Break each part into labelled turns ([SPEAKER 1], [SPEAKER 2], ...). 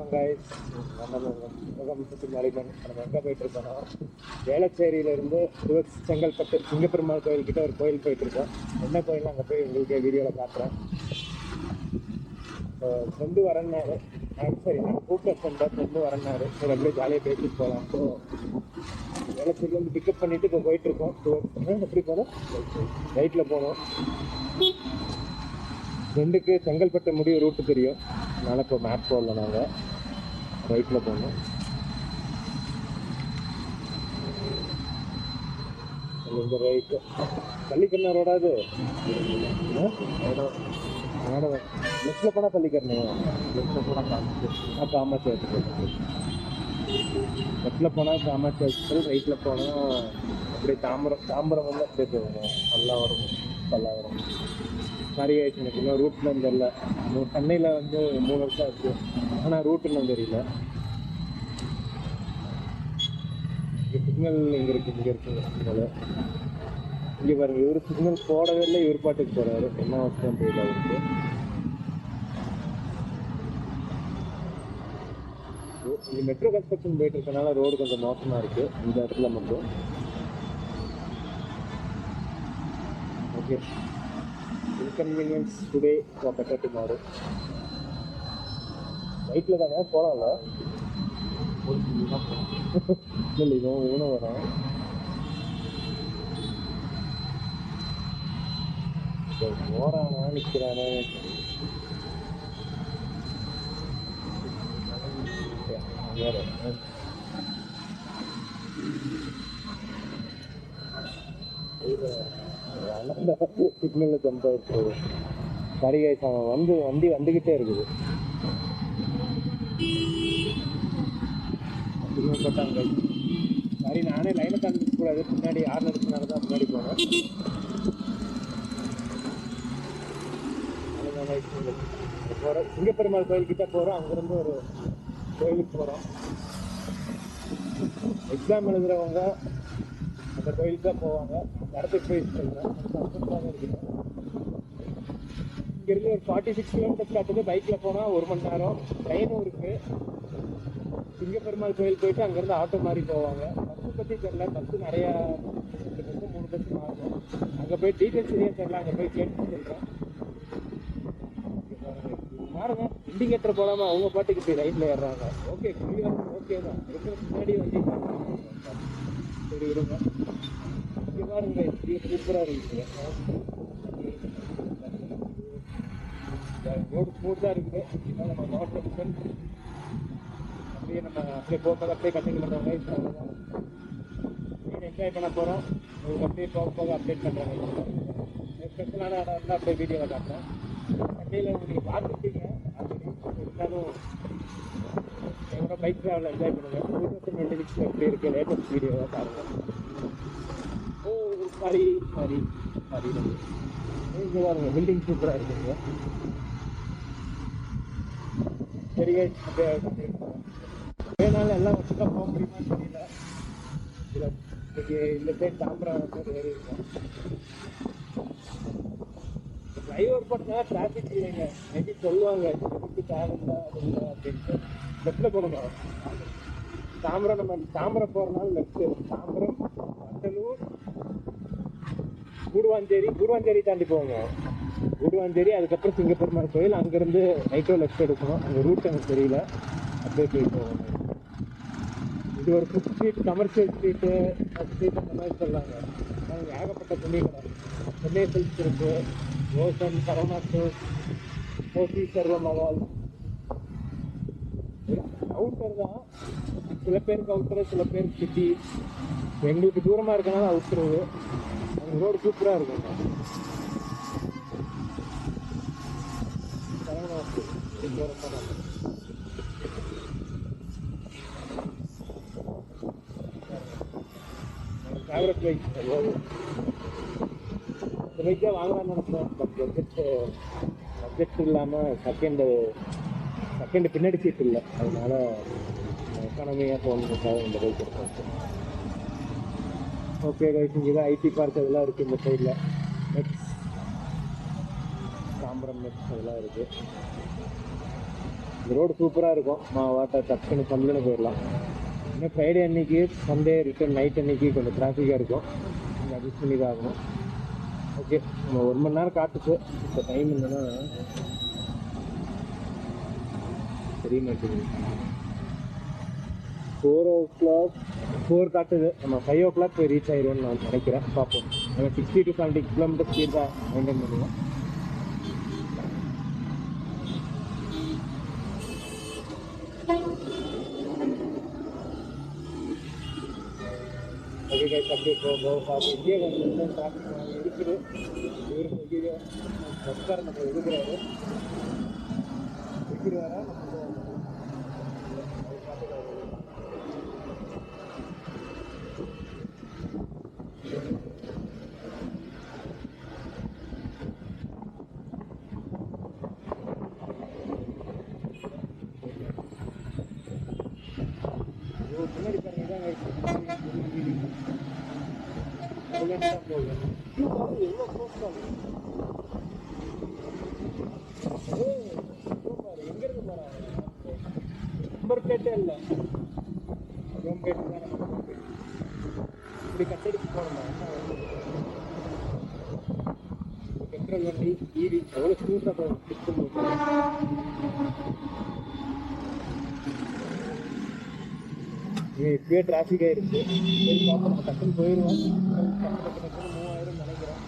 [SPEAKER 1] வணக்கம் காய்ஸ். நம்ம எங்கே போயிட்டுருக்கோம்? வேளச்சேரியிலேருந்து செங்கல்பட்டு சிங்கப்பெருமாள் கோயில்கிட்ட ஒரு கோயில் போயிட்டுருக்கோம். என்ன கோயில் அங்கே போய் உங்களுக்கு வீடியோவில் காட்டுறேன். ஃப்ரெண்டு வரேன்னாரு. சரி, நான் கூப்பிட்ட ஃப்ரெண்டு வரேன்னாரு. சரி, அப்படியே ஜாலியாக பேசிட்டு போகலாம். ஸோ வேளச்சேரியிலேருந்து பிக்கப் பண்ணிவிட்டு இப்போ போயிட்டுருக்கோம். எப்படி போகணும்? ரைட்டில் போகணும். ஃப்ரெண்டுக்கு செங்கல்பட்டு முடிவு ரூட்டு தெரியும், அதனால் இப்போ மேப் போடல. நாங்கள் ரைட்டில் போகணும். இந்த ரைட்டு பள்ளிக்கரணை ரோடாது. லெஃப்டில் போனால் பள்ளிக்கரணை, லெஃப்டில் போனால் காமாட்சி. லெஃப்டில் போனால் காமாட்சி, ரைட்டில் போனால் அப்படியே தாம்பரம் வந்து அப்படியே போகணும். பல்லாவரம் நிறைய ஆயிடுச்சு. எனக்கு இன்னும் ரூட்லாம் தெரியல. சென்னையில் வந்து 3 வருஷம் ஆச்சு, ஆனால் ரூட்டுலாம் தெரியல. சிக்னல் இங்கே இருக்குது சிக்னல். இங்கே பாருங்க, இவர் சிக்னல் போடவே இல்லை, இவர் பாட்டுக்கு போகிறாரு. என்ன அவசியம் தெரியல அவருக்கு. இங்கே மெட்ரோ கன்ஸ்ட்ரக்ஷன் போயிட்டு இருக்கனால ரோடு கொஞ்சம் மோசமாக இருக்குது இந்த இடத்துல மட்டும். Okay, inconvenience today for better tomorrow. ரைட்டில் தானே போகலாம்ல? இல்லை, இவன் இவனும் வரான். போகிறானா நிற்கிறானே. வேறு சிக்னலில் ஜம்ப் ஆகிட்டு. சரி கைஸ், அவன் வண்டி வந்துக்கிட்டே இருக்குது. சிக்னல் போட்டாங்க. சரி, நானே லைனை தாண்டிக்க கூடாது. பின்னாடி யார் நடத்தினால தான் முன்னாடி போனேன். போகிறோம், சிங்கப்பெருமாள் கோயில்கிட்ட போகிறோம். அங்கேருந்து ஒரு கோயிலுக்கு போகிறோம். எக்ஸாம் எழுதுகிறவங்க அந்த கோயிலுக்கு தான் போவாங்க. இடத்துக்கு போய் சொல்கிறேன். இருக்குது. இங்கேருந்து ஒரு 46 கிலோமீட்டர்ஸ் காட்டுது. பைக்கில் போனால் 1 மணி நேரம். ட்ரெயினும் இருக்குது. சிங்கப்பெருமாள் கோயில் போயிட்டு அங்கேருந்து ஆட்டோ மாதிரி போவாங்க. பஸ்ஸு பற்றி தெரியல. பஸ்ஸு நிறையா 3 பஸ்ஸு மாறும். அங்கே போய் டீட்டெயில்ஸ் சரியாக தெரியல. அங்கே போய் கேட்டு சொல்கிறேன். பாருங்க, இண்டிகேட்டர் போடாமல் அவங்க பாட்டுக்கு போய் லைனில் ஏறுறாங்க. ஓகே, கிளியர், ஓகே தான். இருக்கிற முன்னாடி வண்டி சரி இருங்க. இங்கே பாருங்க, சூப்பராக இருக்குது. ரோடு ஸ்மூத்தாக இருக்குது. இதனால் நம்ம மாவட்டம் அப்படியே போக அப்படியே கண்டினியூ பண்ணுறவங்க என்ஜாய் பண்ண போகிறோம். உங்களுக்கு அப்படியே போக அப்டேட் பண்ணுறாங்க. ஸ்பெஷலான இடம் இருந்தால் அப்படியே வீடியோவில் காட்டுறேன். கண்டியில் நீங்கள் பார்த்துட்டீங்க ஆல்ரெடி. இருந்தாலும் எங்களோட பைக் ட்ராவல் என்ஜாய் பண்ணுங்கள். 2026 எப்படி இருக்குது லேட்டஸ்ட் வீடியோவாக பாருங்கள். சாரி இங்கே பாருங்க, பில்டிங் சூப்பராக இருக்குங்க. சரி, வேணாலும் எல்லாம் வச்சுதான் போக முடியுமான்னு தெரியல. இந்த சைட் தாம்பரம் ஏறி இருக்கோம். டிரைவர் பண்ணா டிராஃபிக் இல்லைங்க. மேபி சொல்லுவாங்க எதுக்கு தேவையில்லை அது இல்லை அப்படின்ட்டு. லெஃப்டில் போகணும். தாம்பரம் போகிறனால லெஃப்ட்டு. தாம்பரம், வண்டலூர், கூடுவாஞ்சேரி தாண்டி போங்க. கூடுவாஞ்சேரி, அதுக்கப்புறம் சிங்கப்பெருமாள் கோயில். அங்கேருந்து நைட்டோ லெஃப்ட் எடுக்கணும். அங்கே ரூட் எனக்கு தெரியல. அப்படியே போய் போகணும். இது ஒரு ஃபுட் ஸ்ட்ரீட், கமர்ஷியல் ஸ்ட்ரீட்டு அந்த மாதிரி சொல்லாங்க. நாங்கள் ஏகப்பட்ட துணி கடை, சென்னை சில்க்ஸ் இருக்குது, ரோசன், சரவணா ஸ்டோர்ஸ், கோசி, சர்வ மவால். அவுட்டர் தான். சில பேருக்கு அவுட்டரு, சில பேருக்கு சிட்டி. எங்களுக்கு தூரமாக இருக்கனால அவுட்டரு. அந்த ரோடு சூப்பராக இருக்கும். Saravana store favourite bike. இந்த பைக்கே வாங்கலாம்னு நினைப்பேன். பட் பட்ஜெட் இல்லாமல் செகண்டு பின்னாடி சீட் இல்லை. அதனால எக்கானமியாக போகணுன்றதுக்காக இந்த பைக் எடுத்தேன். ஓகே கைஸ், இங்கே தான் ஐடி பார்க் அதெல்லாம் இருக்குது இந்த சைடில். நெக்ஸ்ட் தாம்பரம் நெக்ஸ்ட் அதெல்லாம் இருக்குது. இந்த ரோடு சூப்பராக இருக்கும். வாட்டர் டக்குன்னு சந்துன்னு போயிடலாம். இன்னும் ஃப்ரைடே அன்னைக்கு சண்டே ரிட்டர்ன் நைட் அன்னைக்கு கொஞ்சம் டிராஃபிக்காக இருக்கும். நீங்கள் அட்ஜஸ்ட் பண்ணி தான் ஆகணும். ஓகே, நம்ம 1 மணி நேரம் காட்டுச்சு. இப்போ டைம் இல்லைன்னா தெரிய மாட்டேங்குது. 4 காட்டுது. நம்ம 5 போய் ரீச் ஆயிடுவோம்னு நான் நினைக்கிறேன். பார்ப்போம். நம்ம 60 to 70 கிலோமீட்டர் ஸ்பீட் தான் மெயின்டைன் பண்ணுவோம். ஓகே கைஸ், அப்படியே பார்த்து இங்கே கொஞ்சம் டிராஃபிக் இருக்குது. இவருக்கு இங்கே பஸ்கார் நம்ம இருக்கிறாரு முன்னாடி பாருங்க தான் போகுது. எவ்வளோ க்ளோஸ் எங்கிருந்து போகிறாங்க? நம்பர் பிளேட்டே இல்லை. ஹோம் பிளேட்டு தான். இப்படி கட்டடிச்சு போகணுமா? பெட்ரோல் வண்டி ஈவி எவ்வளோ ஸ்மூத்தாக போகும். இப்பயே டிராஃபிக் ஆயிடுச்சு. சரி பார்ப்போம், நம்ம டக்குன்னு போயிடுவோம். டக்குன்னு மூவ் ஆயிரும் நினைக்கிறேன்.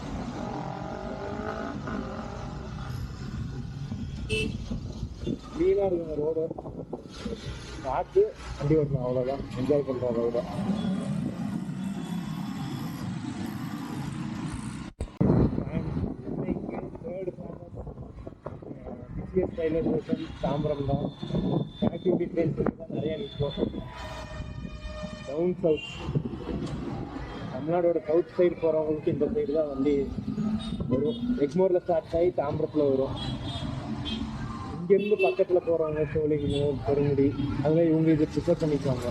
[SPEAKER 1] க்ளீனாக இருக்குங்க ரோடு. பார்த்து வண்டி ஓட்டணும், அவ்வளோதான். என்ஜாய் பண்ணுறோம் ரோட. சென்னைக்கு ரயில்வே ஸ்டேஷன் தாம்பரம் தான். கனெக்டிவிட்டி ட்ரெயின்ஸ் தான் நிறையா நிற்கும். டவுன் சவுத் தமிழ்நாடோட சவுத் சைடு போகிறவங்களுக்கு இந்த சைடு தான் வண்டி வரும். எக்மோரில் ஸ்டார்ட் ஆகி தாம்பரத்தில் வரும். இங்கேருந்து பக்கத்தில் போகிறவங்க சோழிங்கனூர், பெருங்குடி, அதெல்லாம் இவங்க இது ப்ரிஃபர் பண்ணிக்குவாங்க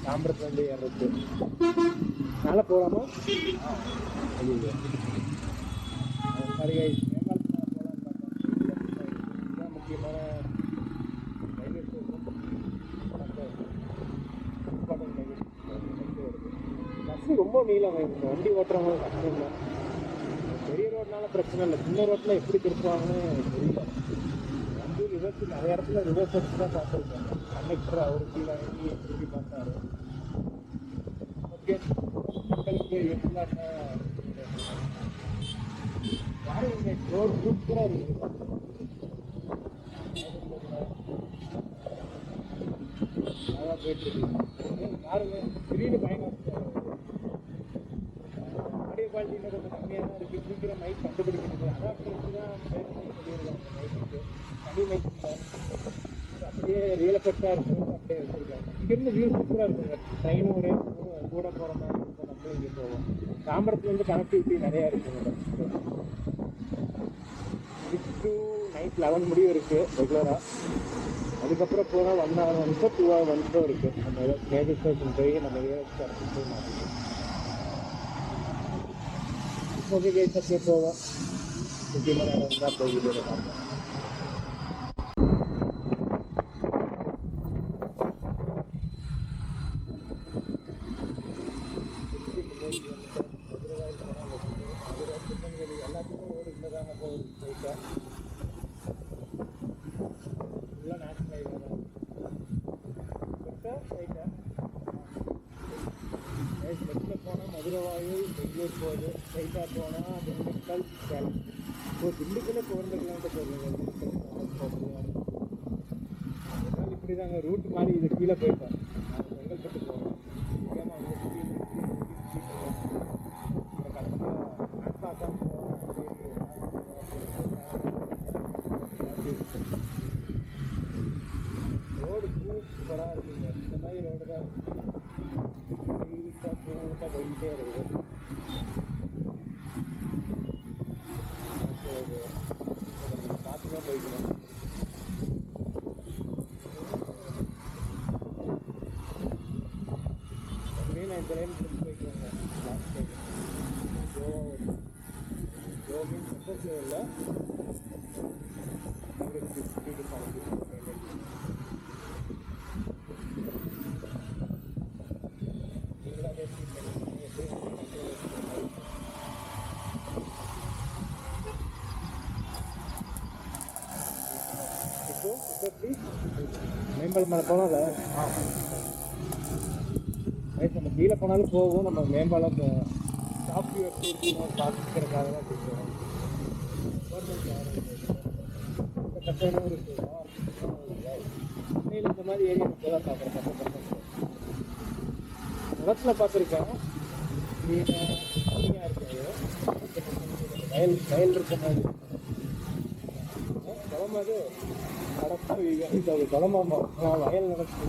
[SPEAKER 1] தாம்பரத்தில் வந்து ஏறுறது. நல்லா போகலாமா? ஐயோ சாரி மேம்பாலத்தில் போகலான்னு பார்த்தேன். இதுதான் முக்கியமான ரயில்வே ஸ்டேஷன். பஸ்ஸு ரொம்ப நீளம். வண்டி ஓட்டுறவங்க கஷ்டம் இல்லை. பெரிய ரோட்னால பிரச்சனை இல்லை. சின்ன ரோட்டில் எப்படி திருப்புவாங்கன்னு எனக்கு தெரியல. வண்டி ரிவர்ஸ் நிறைய இடத்துல ரிவர்ஸ் எடுத்து தான் பார்த்துருக்கேன். கண்டக்டர் அவர் கீழே வாங்கி திருப்பி பார்த்தாரு. ஓகே, மக்களுக்கு எப்படின்னா யாரும் ரோடு சூப்பராக இருக்குது. நல்லா போயிட்டு இருக்கு. யாருங்க திடீர்னு பயணம் ஆடியோ குவாலிட்டி இன்னும் கொஞ்சம் கம்மியாக தான் இருக்குது. சீக்கிரம் மைக் கண்டுபிடிக்கிறது அடாப்டர்ஸ் தான் சொல்லியிருக்காங்க. மைக்கு தனி மைக் இல்லை, அப்படியே ரியல் எஃபெக்டாக இருக்கணும் அப்படியே வச்சுருக்காங்க. இங்கேருந்து வியூ சூப்பராக இருக்குங்க. ட்ரெயினும் ஒரே கூட போகிற மாதிரி இருக்கும். நம்மளும் இங்கே போவோம். தாம்பரத்துலேருந்து கனெக்டிவிட்டி நிறையா இருக்குங்க. 6 to night 11 முடியும் இருக்குது ரெகுலராக. அதுக்கப்புறம் போனால் 1 hour ஒன்ஸோ 2 hour ஒன்ஸோ இருக்குது. நம்ம மேஜர் ஸ்டேஷன் போய் நம்ம ஏதாவது போய் மாற்றிக்கலாம். ஓகே கேஸ், அப்படியே போவோம். முக்கியமான நேரம் இருந்தால் போய் வீடியோவில் பார்ப்போம். எல்லாத்துக்கும் ரோடு இல்லைதாங்க போகுது. போயிட்டேன் ஃபுல்லாக நேஷனல் ஹைவே தான். போயிட்டேன் லெஃப்டில் போனால் மதுரவாயு பெங்களூர் போகுது. ஸ்ட்ரைட்டாக போனால் திண்டுக்கல் சேலம். திண்டுக்கல்லே 400 கிலோமீட்டர் போகுது. அதனால் இப்படி தாங்க ரூட் மாதிரி இது கீழே போயிட்டேன். நான் செங்கல்பட்டு போவேன். முக்கியமாக அங்கே சுற்றி கரெக்டாக ரோடு சூப்பராக இருக்குங்க. இந்த மாதிரி ரோடு தான் போயிட்டே இருக்குது. பார்த்து தான் போய்க்கணும். அப்படியே நான் இந்த லைன் போய்க்கிறேங்க. லாஸ்ட் டைம் கோவா மீன் சப்போஸ் இல்லை. 50 to 70 எப்படி மேம்பாலம் மேலே போனால் நம்ம கீழே போனாலும் போகும். நம்ம மேம்பாலம் டாப் வியூ எப்படி இருக்கணும் பார்த்துக்கிறதுக்காக தான் பேசுவோம். கட்டணம் இருக்குதா இந்த மாதிரி ஏரியா தான் பார்க்குறேன். நிலத்தில் பார்த்துருக்கேன் கம்மியாக இருக்காது. வயல் இருக்க மாதிரி குளமாது நடப்பு குளமாமா வயல் நடக்கு.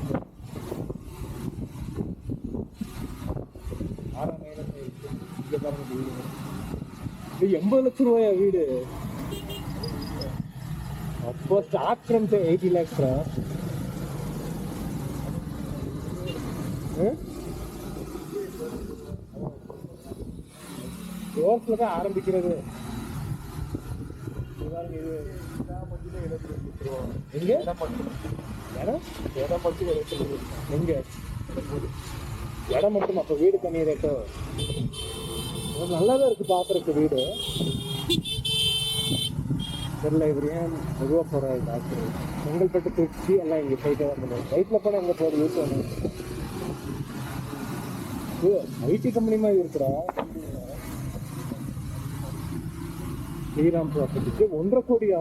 [SPEAKER 1] இங்கே பாருங்க வீடு. இது 80 லட்சம் ரூபாயா வீடு? அப்போ ஸ்டார்ட் ஃப்ரம் 80 lakhs. ரோட்ல தான் ஆரம்பிக்கிறது. எங்க இடம் மட்டும் எங்க இடம் மட்டும். அப்போ வீடு தனி ரேட்டோ? நல்லாதான் இருக்கு பாக்குறதுக்கு வீடு. தெரியல இவர் ஏன் மெதுவாக போறாரு டாக்டர். செங்கல்பட்டு திருச்சி எல்லாம் இங்கே போயிட்டே தான் பண்ணுவோம். பைக்கில் போனால் எங்கே போகிறது யூஸ் பண்ணுவோம். ஐடி கம்பெனி மாதிரி இருக்கிறா ஸ்ரீராம் ப்ராப்பர்ட்டிக்கு 1.5 கோடியா?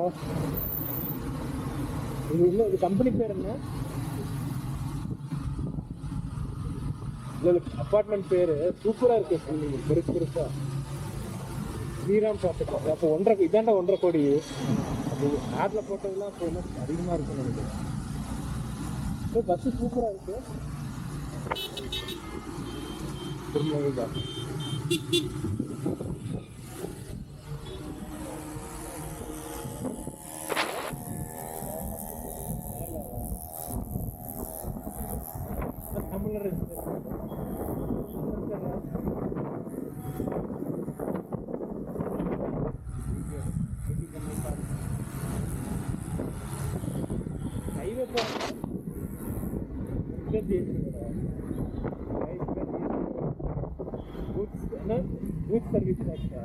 [SPEAKER 1] இது இல்லை, இது கம்பெனி பேர் என்ன? இல்லை அப்பார்ட்மெண்ட் பேரு சூப்பரா இருக்கு. பெருசு பெருசா ஸ்ரீராம் ப்ராப்பர்ட்டி. அப்போ 1.5 இதாண்டா 1.5 கோடி. அது ஆட்ல போட்டதெல்லாம் இப்போ என்ன அதிகமாக இருக்குன்னு நினைக்கிறேன். பஸ்ஸு சூப்பராக இருக்கு. திருமணம் தமிழர் good service sector.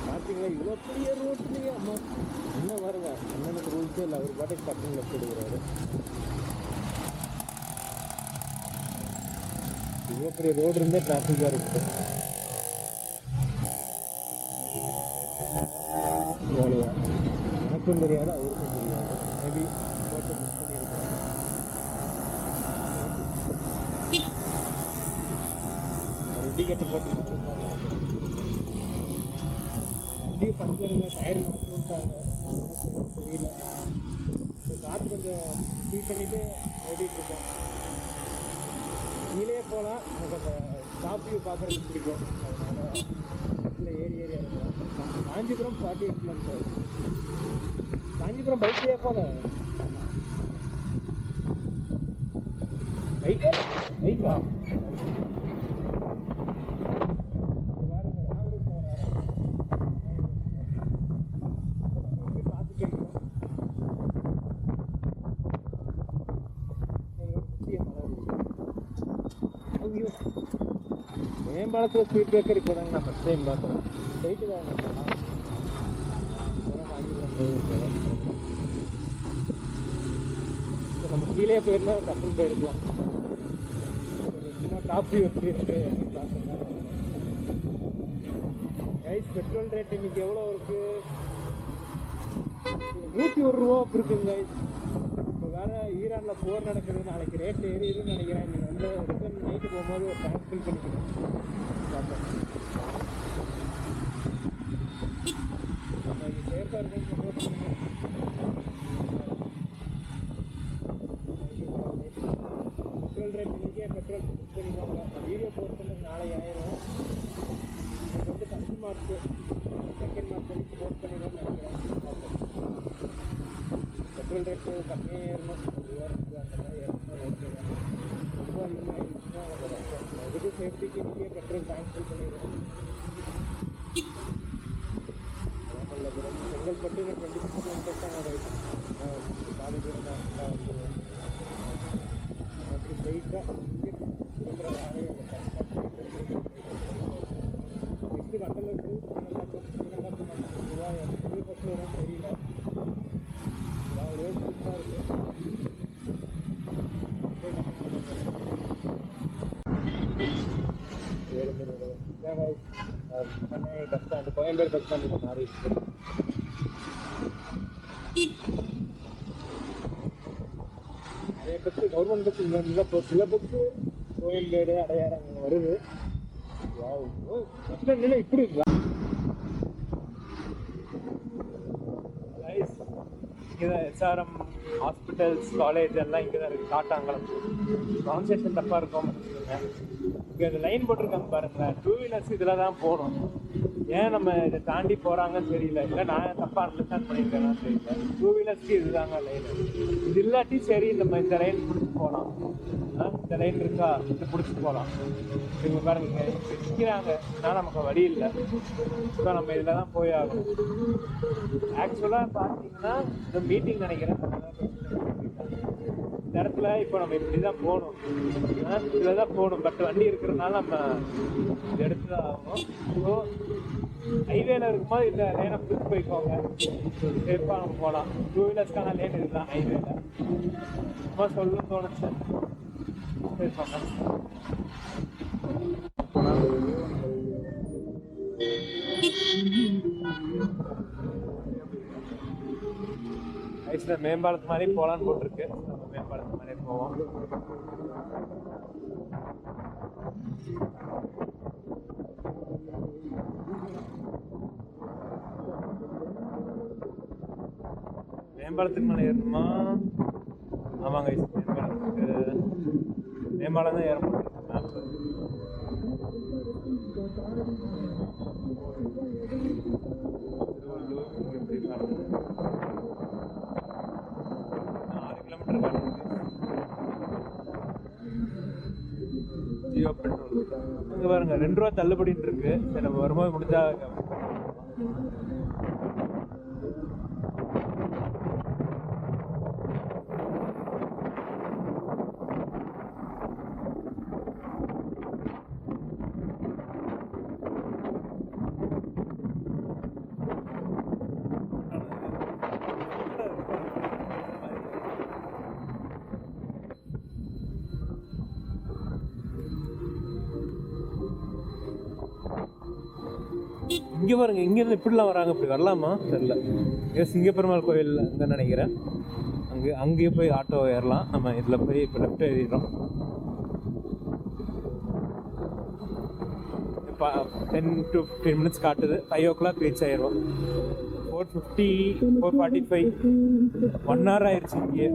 [SPEAKER 1] பார்த்தீங்களா இவ்வளோ பெரிய ரோட்லேயே அம்மா என்ன வருங்க அண்ணனுக்கு ரூல்ஸே இல்லை. அவர் பாட்டுக்கு பக்கத்தில் எடுத்துடுறாரு. இவ்வளோ பெரிய ரோடு இருந்தே டிராஃபிக்காக இருக்குது. எனக்கும் தெரியாது, அவருக்கும் தெரியாது. மேபி போட்டு மிஸ் பண்ணியிருக்கேன். இண்டிகேட்டர் போட்டு வண்டி பஞ்சருங்க, டயர் மாற்றிட்டாங்க. தெரியல, காற்று கொஞ்சம் ஃபீல் பண்ணிட்டு ஓடிட்டு இருக்கேன். கீழே போனால் எனக்கு அந்த டாப் வியூ பார்க்குறதுக்கு பிடிக்கும். அதனால பஸ்ஸில் ஏறி இருக்கும். காஞ்சிபுரம் 48 கிலோமீட்டர். காஞ்சிபுரம் பைக்லேயே போனேன். பைக்கா மேம்பாலத்தில் ஸ்பீட் பிரேக்கர் இப்போ தாங்க நான் ஃபஸ்ட் டைம் பார்த்தேன். போயிட்டு தாங்க நம்ம கீழே போயிருந்தா டக்குன்னு போயிருக்கலாம். சும்மா காஃபி வச்சுருக்கு பார்த்தோம்னா. கைஸ் பெட்ரோல் ரேட் இன்னைக்கு எவ்வளோ இருக்கு? 101 ரூபா இருக்குங்க கைஸ். இப்போ வேற ஈரானில் போர் நடக்குது. நாளைக்கு ரேட் ஏறிடுன்னு நினைக்கிறேன். நீங்கள் வந்து ரிட்டர்ன் நைட்டு போகும்போது ஒரு டேங்க் ஃபில் பண்ணிக்கணும். பார்த்தேன் சேஃபாக இருக்குன்னு சப்போர்ட் பண்ணுங்க. பெட்ரோல் ரேட் இன்னைக்கே பெட்ரோல் புக் பண்ணிடுவாங்க. வீடியோ போஸ்ட் பண்ணது நாளை ஆயிரும். எனக்கு வந்து ஃபஸ்ட் மார்க் செகண்ட் மார்க் வந்து போஸ்ட் பண்ணிடுவோம்னு நினைக்கிறேன். பெட்ரோல் ரேட்டு கம்மியாக ஏறணும். அந்த மாதிரி ஏறணும். ஓகே தான். ரொம்ப அதிகமாக ஆயிடுச்சுன்னா அதுக்கு சேஃப்டிக்கு இன்றைக்கே பெட்ரோல் டேங்க் ஃபில் பண்ணிடுவோம். செங்கல்பட்டு 20% பாதி பேர் தான் வந்துடுவோம். Chennai bus stand, Koyambedu bus stand மாறி இருக்கு. நிறைய பஸ் கவர்மெண்ட் பஸ் இங்கே இப்போ சில பஸ் கோயம்பேடு அடையாறு அங்கே வருது. பஸ் ஸ்டாண்ட் இப்படி இருக்கா? இங்கே தான் எஸ்ஆர்எம் ஹாஸ்பிட்டல்ஸ் காலேஜ் எல்லாம் இங்கே தான் இருக்குது. காட்டாங்கலம் ப்ரொனன்சியேஷன் தப்பாக இருக்கும் இங்கே அந்த லைன் போட்டிருக்காங்க பாருங்களேன். 2 வீலர்ஸ் இதில் தான் போகணும். ஏன் நம்ம இதை தாண்டி போகிறாங்கன்னு தெரியல. இல்லை நான் தப்பாக அண்டர்ஸ்டாண்ட் பண்ணியிருக்கேன்னா தெரியல. 2 வீலர்ஸ்க்கு இதுதாங்க லைன். இது இல்லாட்டி சரி நம்ம இந்த லைன் பிடிச்சி போகலாம். இந்த லைன் இருக்கா இது பிடிச்சி போகலாம். இவங்க பாருங்க நிற்கிறாங்க. ஆனால் நமக்கு வழி இல்லை. ஸோ நம்ம இதில் தான் போய் ஆகணும். ஆக்சுவலாக பார்த்தீங்கன்னா இந்த மீட்டிங் நினைக்கிறேன் இந்த இடத்துல இப்போ நம்ம இப்படி தான் போகணும். இதில் தான் போகணும். பட் வண்டி இருக்கிறதுனால நம்ம இது எடுத்து தான் ஆகணும். ஸோ ஹைவேல இருக்கும்போது இந்த லைனை பிடிச்சி போய்க்கோங்க. சேஃபாக நம்ம போகலாம். 2 வீலர்ஸ்க்கான லைன் இதுதான் ஹைவேல. ரொம்ப சொல்ல தோணுச்சு. சரி சொன்னேன். ஐஸ்ல மேம்பாலத்து மாதிரி போகலான்னு போட்டிருக்கு. நம்ம மேம்பாலத்து மாதிரி போவோம். மேம்பாலத்துக்கு மேலே ஏறணுமா? ஆமாங்க ஐஸ் மேம்பாலம் தான் ஏற முடியும். ஜியோ பெட்ரோல் இங்கே பாருங்க 2 ரூபா தள்ளுபடின்னு இருக்கு. சரி நம்ம வரும்போது முடிஞ்சா இங்கே பாருங்க. இங்கேருந்து இப்படிலாம் வராங்க. இப்படி வரலாமா தெரியல. சிங்கப்பெருமாள் கோயில் அங்கே நினைக்கிறேன். அங்கேயே போய் ஆட்டோ ஏறலாம். நம்ம இதில் போய் இப்போ லெஃப்ட் ஏறிடுறோம். இப்போ 10 to 15 minutes காட்டுது. 5 o'clock ரீச் ஆயிடுவோம். 4:50 4:45 1 hour ஆயிடுச்சு இங்கே.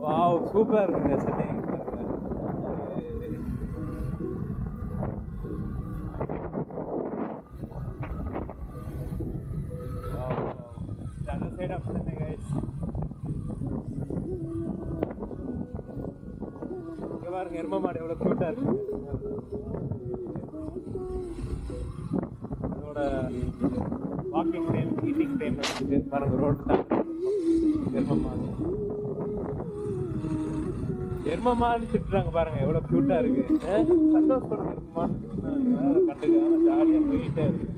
[SPEAKER 1] வாவ் சூப்பராக இருக்குங்க சென்னை. பாருங்க எருமை மாடு எவ்வளோ க்யூட்டாக இருக்கு. அதோட வாக்கிங் டைம் ஈட்டிங் டைம் இருக்குது. பாருங்க ரோடு தான் எருமை மாடு திட்டுறாங்க பாருங்க எவ்வளோ க்யூட்டாக இருக்கு. சந்தோஷப்படுறது இருக்குமா கண்டுக்காம ஜாலியாக போயிட்டே இருக்கு.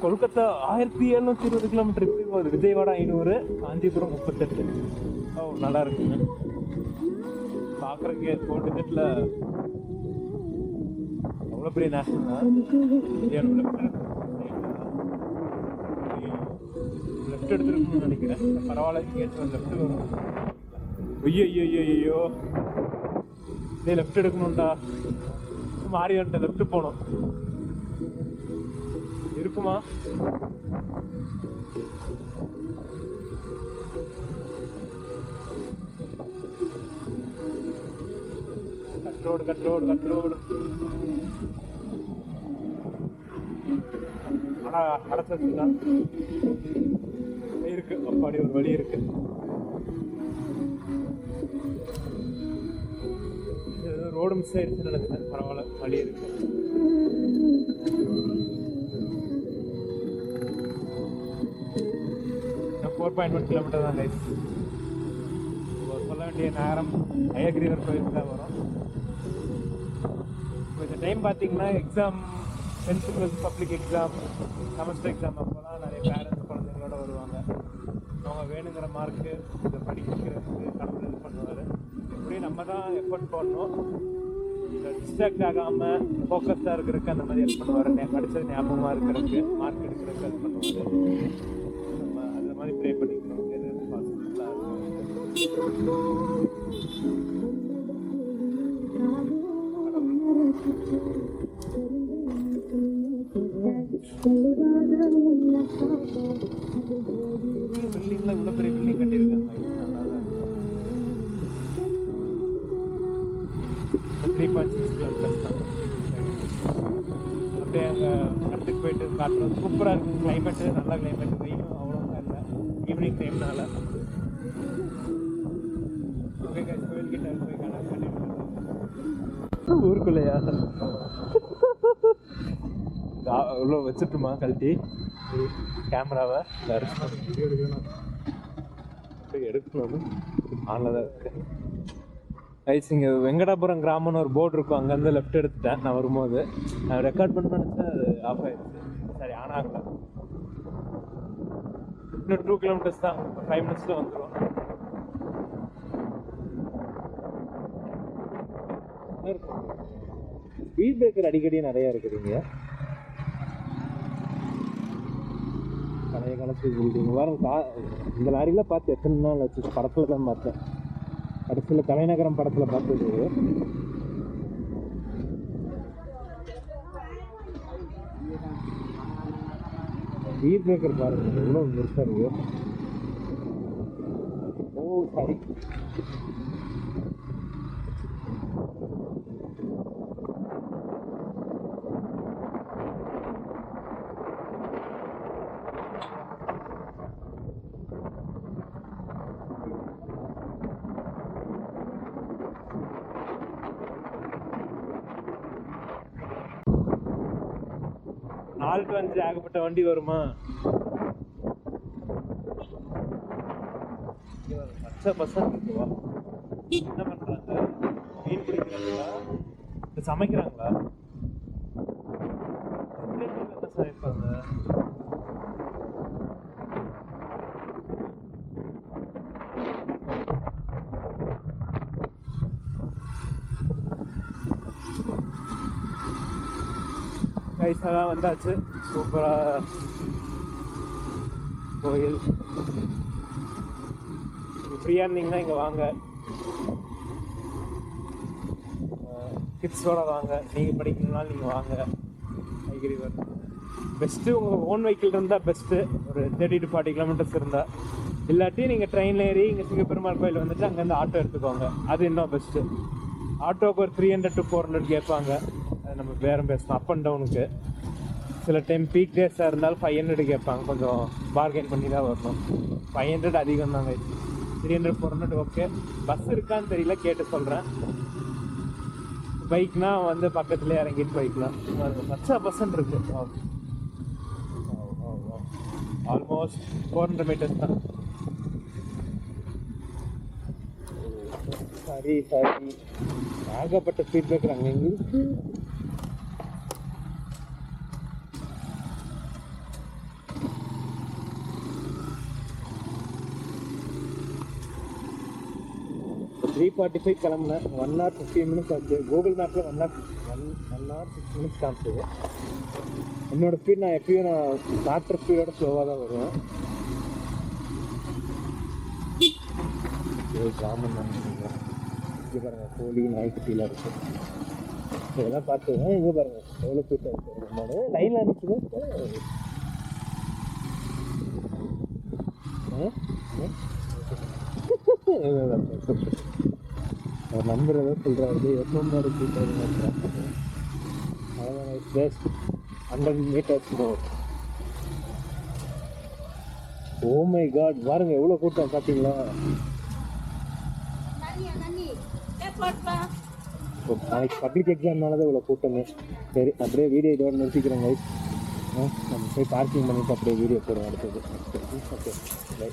[SPEAKER 1] கொல்கத்தா 1720 கிலோமீட்டர் இப்படி போகுது. விஜயவாடா 500, காஞ்சிபுரம் 38. ஓ நல்லா இருக்குங்க பார்க்குறக்கு. 4 டிக்கெட்டில் அவ்வளோ பெரிய நேஷனல் தான். லெஃப்ட் எடுத்துருக்கணும்னு நினைக்கிறேன். பரவாயில்ல கேட்டு லெஃப்ட் வரும். ஐயோ இதே லெஃப்ட் எடுக்கணும்டா. மாறி வந்துட்டு லெஃப்ட் போகணும் இருக்குமா? கட் ரோடு ஆனா அடைச்சதுதான் இருக்கு. அப்பாடி ஒரு வழி இருக்கு. ரோடு மிஸ் ஆயிடுச்சுன்னு நினைச்சேன். பரவாயில்ல வழி இருக்கு. நான் 4.1 கிலோமீட்டர் தான் கைஸ். சொல்ல வேண்டிய நேரம் அயகிரிவர் கோயிலுக்கு தான் வரும். இப்போ இந்த டைம் பார்த்தீங்கன்னா exam 10th + public exam, semester exam அப்போலாம் நிறைய பேரண்ட்ஸ் குழந்தைங்களோட வருவாங்க. அவங்க வேணுங்கிற மார்க்கு இதை படிக்கிறதுக்கு கடவுள் இது பண்ணுவார். இப்படி நம்ம தான் எஃபர்ட் போடணும். டிஸ்ட்ராக்ட் ஆகாமல் ஃபோக்கஸ்டாக இருக்கிறதுக்கு அந்த மாதிரி ஹெல்ப் பண்ணுவார். படித்தது ஞாபகமாக இருக்கிறதுக்கு, மார்க் எடுக்கிறதுக்கு ஹெல்ப் பண்ணுவார். நம்ம அந்த மாதிரி ப்ரே பண்ணிக்கணும். எது பாசிபிளாக பில்டிங்ல இவ்வளோ பெரிய பில்டிங் கட்டியிருக்காங்க. 3.6 கிலோமீட்டர்ஸ் தான். அப்படியே அங்கே இடத்துக்கு போயிட்டு காட்டுறோம். சூப்பராக இருக்குது கிளைமேட்டு, நல்ல கிளைமேட்டு. வெயிலும் அவ்வளோதான் இல்லை ஈவினிங் டைம்னால. ஓகே கைஸ், கோயில்கிட்ட போய் கண்டிப்பாக ஊருக்குள்ளையா இவ்வளோ வச்சுட்டுமா கழட்டி கேமராவை எடுக்கணும். ஆனில் தான் இருக்கு கைஸ். இங்கே வெங்கடாபுரம் கிராமம்னு ஒரு போர்டு இருக்கும், அங்கேருந்து லெஃப்ட் எடுத்துட்டேன் நான் வரும்போது. நான் ரெக்கார்ட் பண்ண நினச்சேன், அது ஆஃப் ஆகிடுச்சு. சரி, ஆன் ஆகல. இன்னும் 2 கிலோமீட்டர்ஸ் தான், 5 மினிட்ஸில் வந்துடும். ஸ்பீட் பிரேக்கர் அடிக்கடி நிறையா இருக்குதுங்க. பழைய காலத்து பில்டிங் வரும். இந்த லாரிலாம் பார்த்து எத்தனை நாள் வச்சு, படத்தில் தான் பார்த்தேன். கடைசியில் தலைநகரம் படத்தில் பார்த்தது. ஸ்பீட் பிரேக்கர் பாருங்க எவ்வளோ பெருசாக இருக்கு. ஓ சாரி. நாளுக்கு வந்து ஏகப்பட்ட வண்டி வருமா? பச்சை பசங்க இருக்குவா. என்ன பண்றாங்க? மீன் பிடிக்கிறாங்களா, சமைக்கிறாங்களா? என்ன சமைப்பாங்க? கைஸெல்லாம் வந்தாச்சு. சூப்பராக கோயில். ஃப்ரீயாக இருந்தீங்கன்னா இங்கே வாங்க, கிட்ஸோட வாங்க. நீங்கள் படிக்கணும்னாலும் நீங்கள் வாங்க. ஐகிரிவர் பெஸ்ட்டு. உங்கள் ஓன் வெஹிக்கிள் இருந்தால் பெஸ்ட்டு. ஒரு 30 to 40 கிலோமீட்டர்ஸ் இருந்தால். இல்லாட்டி நீங்கள் ட்ரெயினில் ஏறி இங்கே சிங்கப்பெருமாள் கோயில் வந்துட்டு அங்கேருந்து ஆட்டோ எடுத்துக்கோங்க. அது இன்னும் பெஸ்ட்டு. ஆட்டோவுக்கு ஒரு 300 to 400 கேட்பாங்க. அது நம்ம பேரம் பேசணும் அப் அண்ட் டவுனுக்கு. சில டைம் பீக் டேஸாக இருந்தாலும் 500 கேட்பாங்க. கொஞ்சம் பார்கெயின் பண்ணி தான் வரணும். 500 அதிகம் தாங்க. 300 400 ஓகே. பஸ் இருக்கான்னு தெரியல, கேட்டு சொல்கிறேன். பைக்னா வந்து பக்கத்துலேயே இறங்கிட்டு போய்க்கலாம். 10% இருக்குது. ஆல்மோஸ்ட் 400 மீட்டர்ஸ் தான். சரி சரி, ஏகப்பட்ட ஃபீட்பேக் அங்கே இருக்கு. இப்போ 3:45 கிளம்புனேன். 1 hour 15 minutes ஆச்சு. கூகுள் மேப்பில் 1 hour 6 minutes காமிச்சது. என்னோடய ஸ்பீட் நான் எப்பயும் டாக்டர் ஸ்பீடோட ஸ்லோவாக தான் வருவேன். கிராமம் தான் இங்கே பாருங்கள், கோழி நாய்க்குட்டிலாம் இருக்குது. இதெல்லாம் பார்த்து இங்கே பாருங்கள் எவ்வளோ கூட்டம் இருக்குது. நம்ம லைனில் நிற்குது. அவர் நம்பர் ஏதோ சொல்கிறாரு, எப்போ கூட்டம். அதான் just 100 meters more. Oh my god, பாருங்க எவ்வளோ கூட்டம் பார்த்தீங்களா? நாளைக்கு பப்ளிக் எக்ஸாம்னால தான் இவ்வளோ கூட்டமே. சரி, அப்படியே வீடியோ இதோட நிறுத்திக்கிறோம் கைஸ். நம்ம போய் பார்க்கிங் பண்ணிவிட்டு அப்படியே வீடியோ போடுவோம் அடுத்தது. Okay, by.